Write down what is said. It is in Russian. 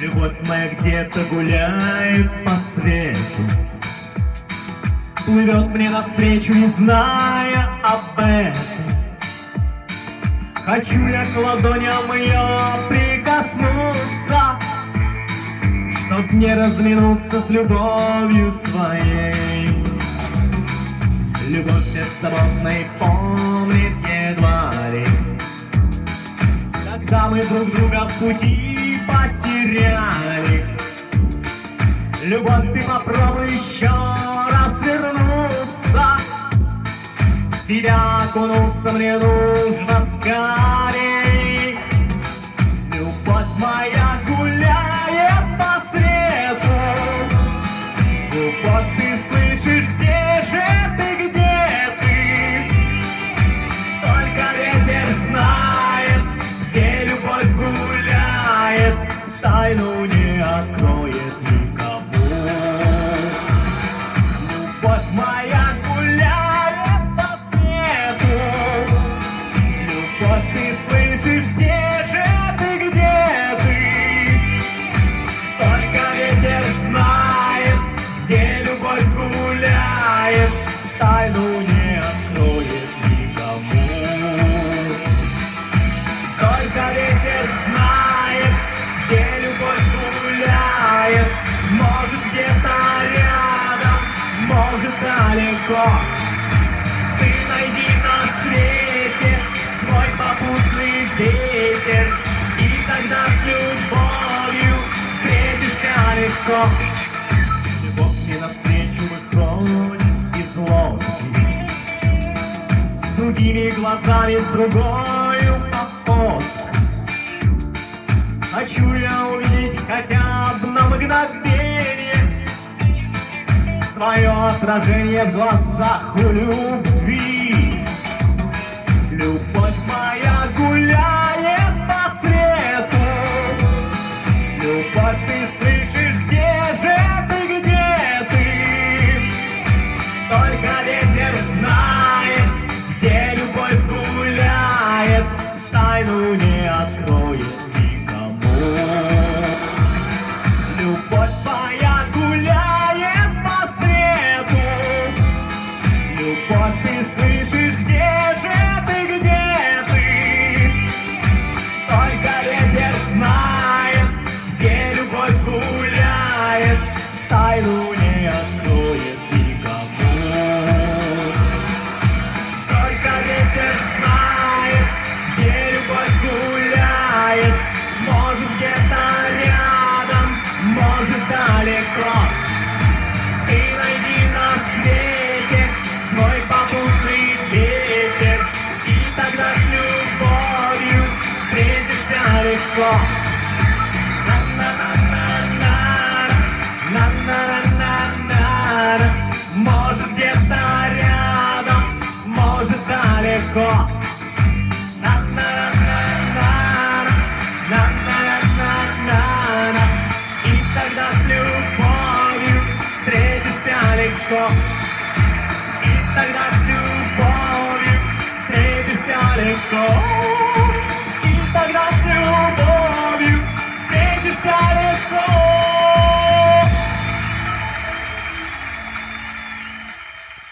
Любовь моя где-то гуляет по свету, плывет мне навстречу, не зная об этом. Хочу я к ладоням ее прикоснуться, чтоб не разминуться с любовью своей. Любовь беззаботной помнит едва ли, когда мы друг друга в пути потеряли. Любовь, ты попробуй еще раз вернуться, в тебя окунуться мне нужно скорей. Любовь моя гуляет по свету, любовь, ты слышишь, где же ты, где ты? Только ветер знает, где любовь гуляет, тайну не откроет никому. Любовь моя гуляет по свету, любовь, ты слышишь, где же ты, где ты? Только ветер знает, где любовь гуляет, тайну не откроет никому. Только ветер знает, где любовь гуляет, может где-то рядом, может далеко. Ты найди на свете свой попутный ветер, и тогда с любовью встретишься легко. Любовь мне навстречу выходит из лодки, с другими глазами, с другою походкой. Хочу я увидеть хотя бы на мгновение свое отражение в глазах у любви. Любовь моя гуляет по свету, любовь, ты слышишь, где же ты, где ты? Только ветер знает, где любовь гуляет, тайну не откроет. Любовь моя гуляет по свету, любовь, ты слышишь, где же ты, где ты? Только ветер знает, где любовь гуляет, тайну не откроет никому. Только ветер знает, где любовь гуляет, может где-то рядом, может далеко. Ты найди на свете свой попутный ветер, и тогда с любовью встретишься легко. На-на-на-на-на, может где-то рядом, может далеко. И тогда с любовью встретишься легко. И тогда с любовью встретишься легко.